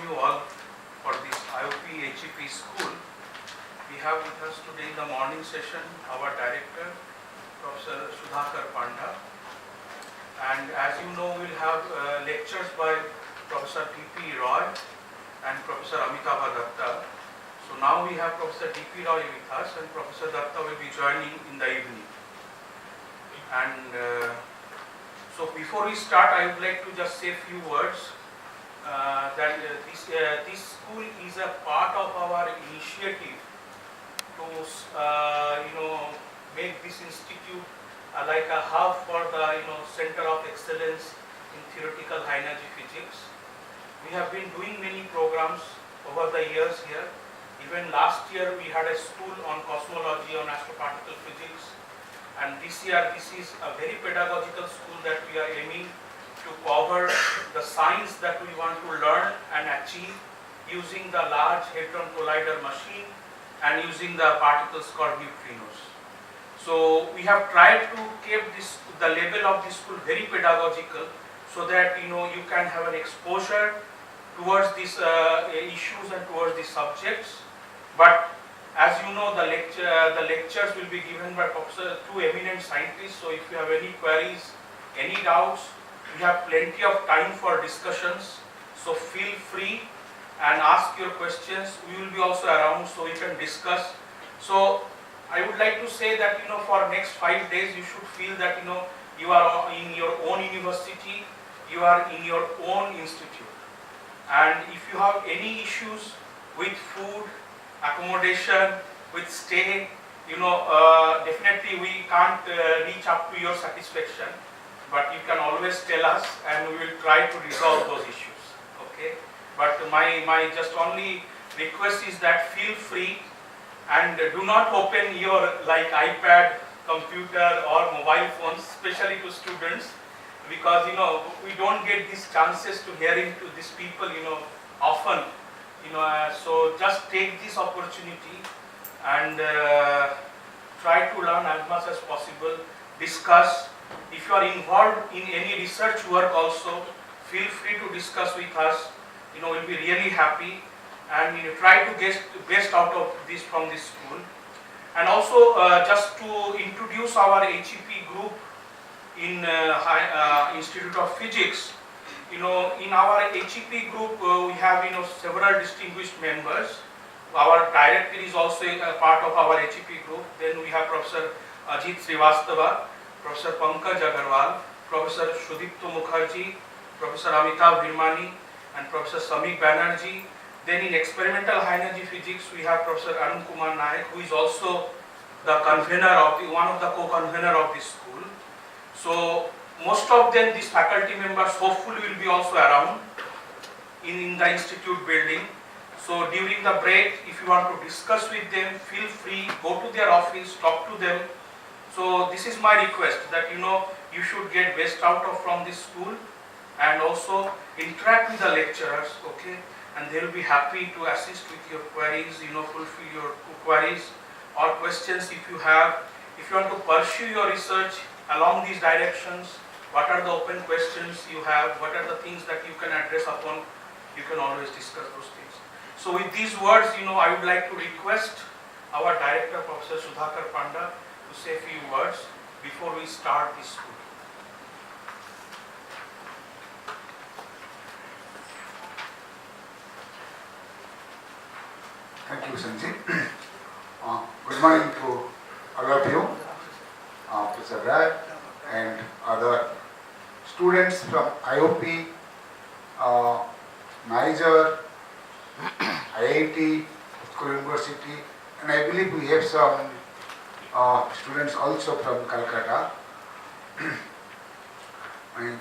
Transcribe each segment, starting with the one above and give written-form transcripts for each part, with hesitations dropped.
you all for this IOP HEP school. We have with us today in the morning session our director, Professor Sudhakar Panda. And as you know, we'll have lectures by Professor D.P. Roy and Professor Amitabha Datta. So now we have Professor D.P. Roy with us, and Professor Datta will be joining in the evening. And so before we start, I would like to just say a few words. That this school is a part of our initiative to make this institute like a hub for the center of excellence in theoretical high energy physics. We have been doing many programs over the years here. Even last year we had a school on cosmology, on astroparticle physics, and this year this is a very pedagogical school that we are aiming to cover the science that we want to learn and achieve using the Large Hadron Collider machine and using the particles called neutrinos. So we have tried to keep the level of this school very pedagogical, so that you can have an exposure towards these issues and towards these subjects. But as you know, the lectures will be given by two eminent scientists. So if you have any queries, any doubts, we have plenty of time for discussions. So feel free and ask your questions. We will be also around, so you can discuss. So I would like to say that for next 5 days you should feel that you are in your own university, you are in your own institute. And if you have any issues with food, accommodation, with stay, definitely we can't reach up to your satisfaction, but you can always tell us and we will try to resolve those issues. Okay? But my just only request is that feel free and do not open your iPad, computer or mobile phones, especially to students, because we don't get these chances to hearing to these people often. So just take this opportunity and try to learn as much as possible, discuss. If you are involved in any research work also, feel free to discuss with us. We'll be really happy, and try to get the best out of this from this school. And also just to introduce our HEP group in Institute of Physics. In our HEP group we have several distinguished members. Our director is also a part of our HEP group. Then we have Professor Ajit Srivastava, Professor Pankaj Agarwal, Professor Sudipto Mukherjee, Professor Amitav Virmani, and Professor Samik Banerjee. Then in experimental high energy physics we have Professor Arun Kumar Naik, who is also the convener of one of the co-convener of this school. So most of them, these faculty members, hopefully will be also around in the institute building. So during the break, if you want to discuss with them, feel free, go to their office, talk to them. So this is my request, that you should get best out of from this school, and also interact with the lecturers, okay? And they will be happy to assist with your queries, fulfill your queries or questions if you have. If you want to pursue your research along these directions, what are the open questions you have, what are the things that you can address upon, you can always discuss those things. So with these words, I would like to request our director, Professor Sudhakar Panda, to say a few words before we start this school. Thank you, Sanjay. Good morning to all of you, Professor Rai and other students from IOP, Niger, IIT, School University, and I believe we have some students also from Calcutta. My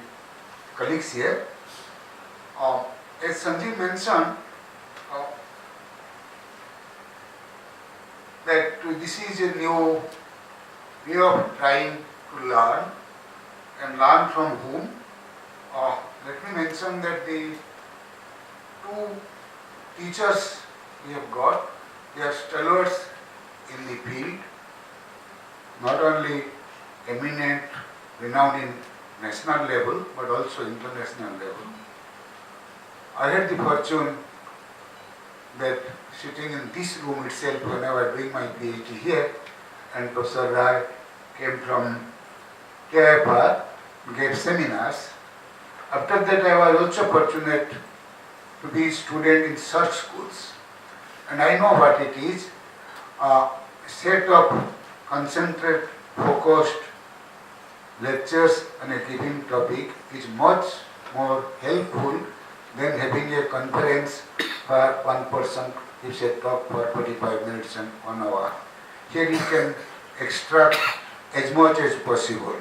colleagues here. As Sanjay mentioned, that this is a new way of trying to learn, and learn from whom. Let me mention that the two teachers we have got, they are stalwarts in the field, not only eminent, renowned in national level, but also international level. I had the fortune that sitting in this room itself when I was doing my PhD here, and Professor Rai came from KFR, gave seminars. After that I was also fortunate to be a student in such schools. And I know what it is, a set of concentrated, focused lectures on a given topic is much more helpful than having a conference where one person gives a talk for 45 minutes and 1 hour. Here you can extract as much as possible.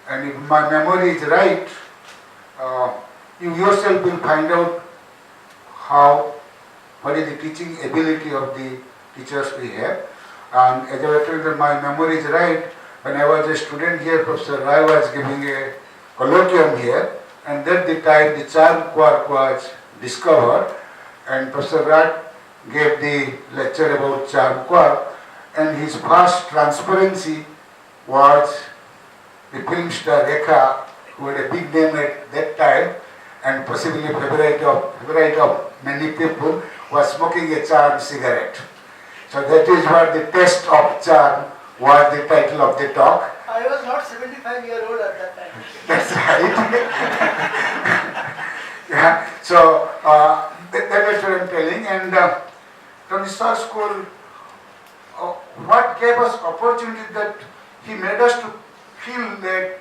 And if my memory is right, you yourself will find out what is the teaching ability of the teachers we have. And as I told you, my memory is right. When I was a student here, Professor Rai was giving a colloquium here, and at the time the charm quark was discovered, and Professor Rai gave the lecture about charm quark, and his first transparency was the film star Rekha, who had a big name at that time, and possibly favorite of many people, was smoking a charm cigarette. So that is what the test of charm was the title of the talk. I was not 75-year-old at that time. That's right. Yeah. So that is what I'm telling. And from the Star School, what gave us opportunity that he made us to feel that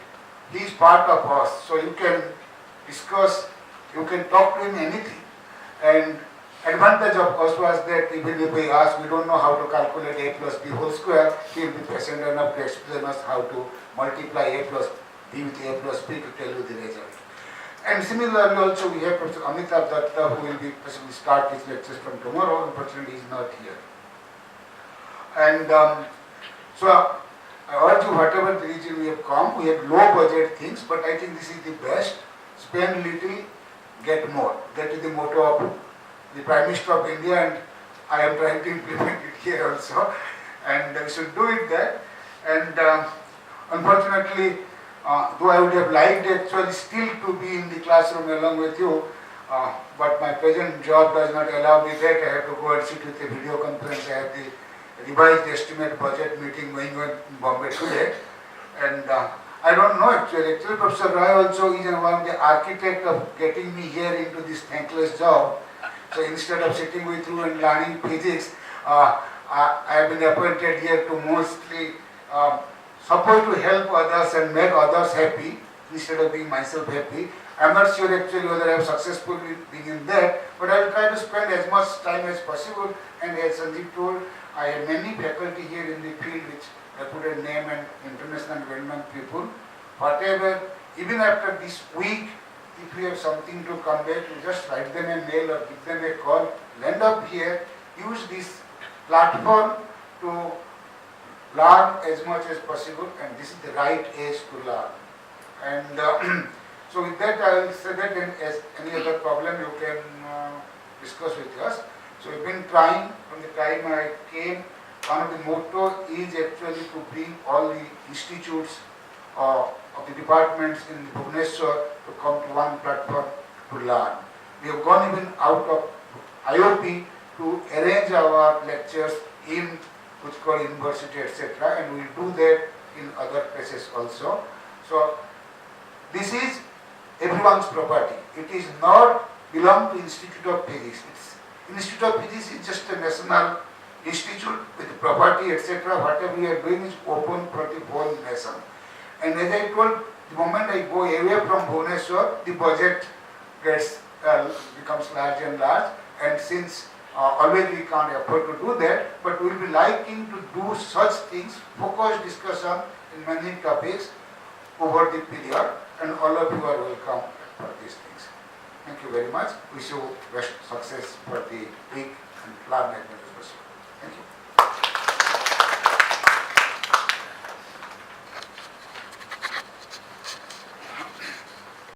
he is part of us. So you can discuss, you can talk to him anything. And advantage of us was that even if we ask, we don't know how to calculate a plus b whole square, he will be patient enough to explain us how to multiply a plus b with a plus b to tell you the result. And similarly also we have Professor Amitabh Datta, who will be possibly start his lectures from tomorrow. Unfortunately he is not here. And so I urge you, whatever the region we have come, we have low budget things, but I think this is the best. Spend little, get more. That is the motto of the Prime Minister of India, and I am trying to implement it here also. And we should do it there. And unfortunately, though I would have liked actually still to be in the classroom along with you, but my present job does not allow me that. I have to go and sit with a video conference. I have the revised estimate budget meeting going on in Bombay today. And I don't know actually. Actually, Professor Rai also is one of the architect of getting me here into this thankless job. So instead of sitting with you and learning physics, I have been appointed here to mostly support to help others and make others happy instead of being myself happy. I am not sure actually whether I am successful in being in that, but I will try to spend as much time as possible. And as Sanjeev told, I have many faculty here in the field which reputed name and international well-known people. Whatever, even after this week, if you have something to come back, you just write them a mail or give them a call, land up here, use this platform to learn as much as possible, and this is the right age to learn. And so with that I will say that as any other problem you can discuss with us. So we've been trying from the time I came. One of the motto is actually to bring all the institutes of the departments in Bhubaneswar to come to one platform to learn. We have gone even out of IOP to arrange our lectures in which called university, etc. And we will do that in other places also. So this is everyone's property. It is not belong to Institute of Physics. Institute of Physics is just a national institute with property, etc. Whatever we are doing is open for the whole nation. And as I told, the moment I go away from Bhubaneswar, the budget becomes large and large. And since always we can't afford to do that, but we will be liking to do such things, focused discussion in many topics over the period, and all of you are welcome for these things. Thank you very much. Wish you best success for the week and learn as much as possible. Thank you.